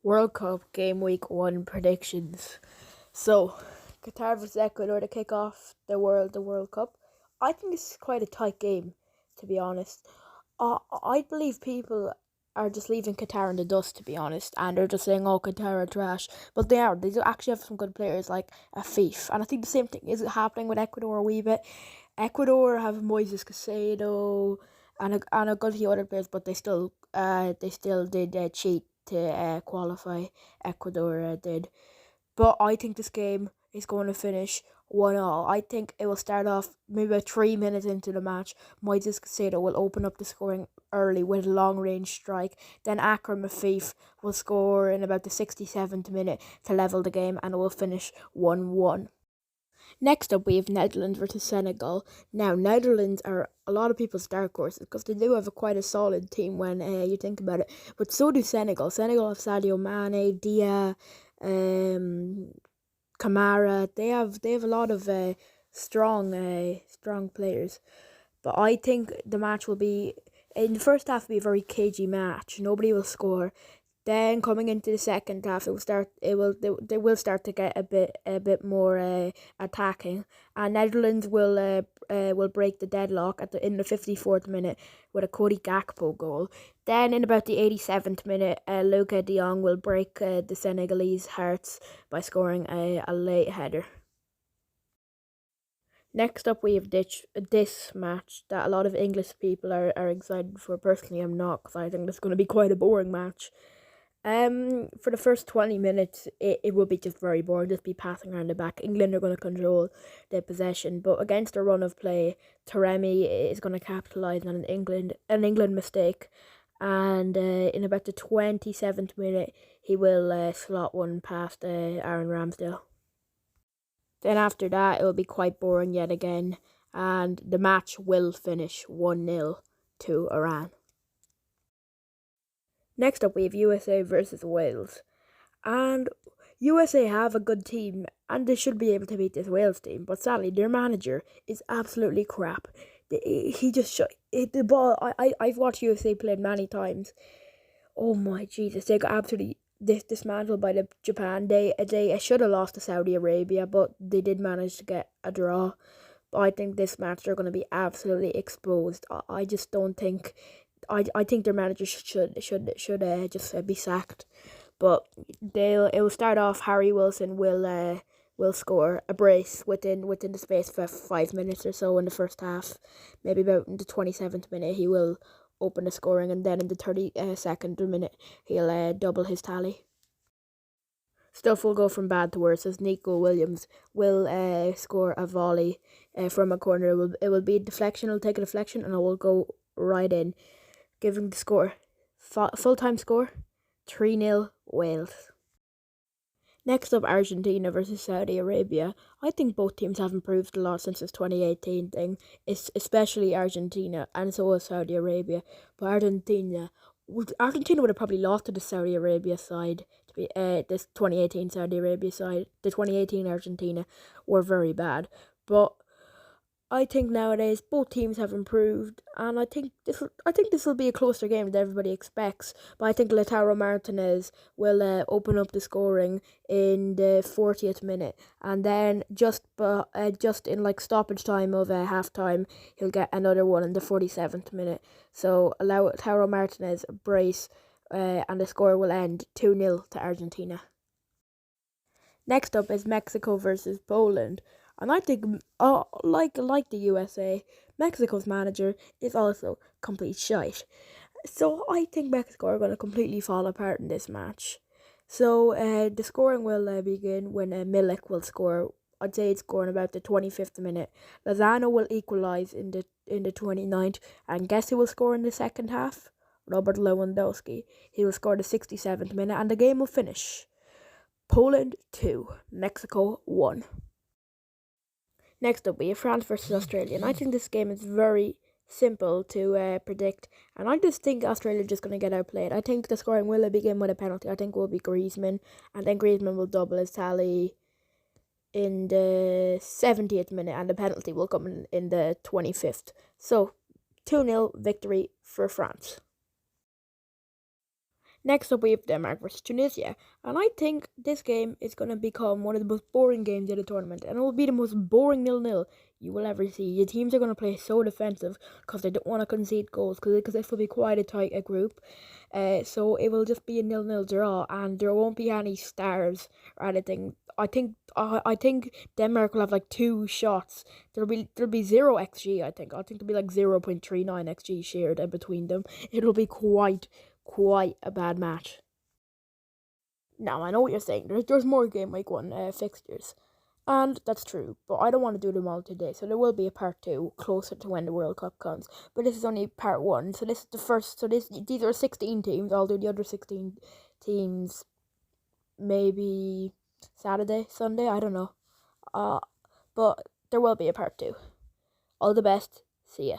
World Cup Game Week 1 predictions. So, Qatar vs Ecuador to kick off the World Cup. I think this is quite a tight game, to be honest. I believe people are just leaving Qatar in the dust, to be honest, and they're just saying, "Oh, Qatar are trash," but they are. They do actually have some good players like Afif, and I think the same thing is happening with Ecuador a wee bit. Ecuador have Moises Caicedo and a good few other players, but they still did cheat to qualify. Ecuador did, but I think this game is going to finish 1-all. I think it will start off maybe about 3 minutes into the match. Moises Caicedo will open up the scoring early with a long range strike. Then Akram Afif will score in about the 67th minute to level the game, and it will finish 1-1. Next up, we have Netherlands versus Senegal. Now, Netherlands are a lot of people's dark horses because they do have quite a solid team when you think about it. But so do Senegal. Senegal have Sadio Mane, Dia, um, Kamara. They have a lot of strong players. But I think the match will be in the first half will be a very cagey match. Nobody will score. Then coming into the second half, they will start to get a bit more attacking, and Netherlands will break the deadlock in the 54th minute with a Cody Gakpo goal. Then in about the 87th minute, Luka De Jong will break the Senegalese hearts by scoring a late header. Next up, we have this match that a lot of English people are excited for. Personally, I'm not, because I think it's going to be quite a boring match. For the first 20 minutes, it will be just very boring, just be passing around the back. England are going to control the possession, but against a run of play, Taremi is going to capitalise on an England mistake, and in about the 27th minute, he will slot one past Aaron Ramsdale. Then after that, it will be quite boring yet again, and the match will finish 1-0 to Iran. Next up, we have USA versus Wales. And USA have a good team, and they should be able to beat this Wales team. But sadly, their manager is absolutely crap. He just hit the ball. I've watched USA play many times. Oh my Jesus, they got absolutely dismantled by the Japan. They should have lost to Saudi Arabia, but they did manage to get a draw. But I think this match they're going to be absolutely exposed. I just don't think. I think their manager should just be sacked. But it will start off. Harry Wilson will score a brace within the space for 5 minutes or so in the first half. Maybe about in the 27th minute he will open the scoring, and then in the 32nd minute he'll double his tally. Stuff will go from bad to worse as Nico Williams will score a volley from a corner. It will be a deflection. It'll take a deflection and it will go right in, giving the score full time score 3-0 Wales. Next up, Argentina versus Saudi Arabia. I think both teams have improved a lot since this 2018 thing, especially Argentina, and so has Saudi Arabia. But Argentina would have probably lost to the Saudi Arabia side, to be this 2018 Saudi Arabia side. The 2018 Argentina were very bad, but I think nowadays both teams have improved, and I think this will be a closer game than everybody expects. But I think Lautaro Martinez will open up the scoring in the 40th minute, and then just in like stoppage time of half time, he'll get another one in the 47th minute. So allow Lautaro Martinez a brace, and the score will end 2-0 to Argentina. Next up is Mexico versus Poland. And I think, like the USA, Mexico's manager is also complete shite. So I think Mexico are going to completely fall apart in this match. So the scoring will begin when Milik will score. I'd say it's scoring about the 25th minute. Lozano will equalise in the 29th. And guess who will score in the second half? Robert Lewandowski. He will score the 67th minute, and the game will finish Poland 2, Mexico 1. Next up, we have France versus Australia, and I think this game is very simple to predict, and I just think Australia are just going to get outplayed. I think the scoring will begin with a penalty. I think it will be Griezmann, and then Griezmann will double his tally in the 70th minute, and the penalty will come in the 25th. So, 2-0 victory for France. Next up, we have Denmark versus Tunisia, and I think this game is going to become one of the most boring games of the tournament, and it will be the most boring 0-0 you will ever see. Your teams are going to play so defensive because they don't want to concede goals, because this will be quite a tight group. So it will just be a 0-0 draw, and there won't be any stars or anything. I think Denmark will have like 2 shots. There'll be 0 xG. I think there'll be like 0.39 xG shared in between them. It'll be quite a bad match. Now, I know what you're saying. There's more Gameweek 1 fixtures. And that's true, but I don't want to do them all today, so there will be a part 2 closer to when the World Cup comes. But this is only part 1, so this is the first. So these are 16 teams. I'll do the other 16 teams maybe Saturday, Sunday. I don't know. But there will be a part 2. All the best. See ya.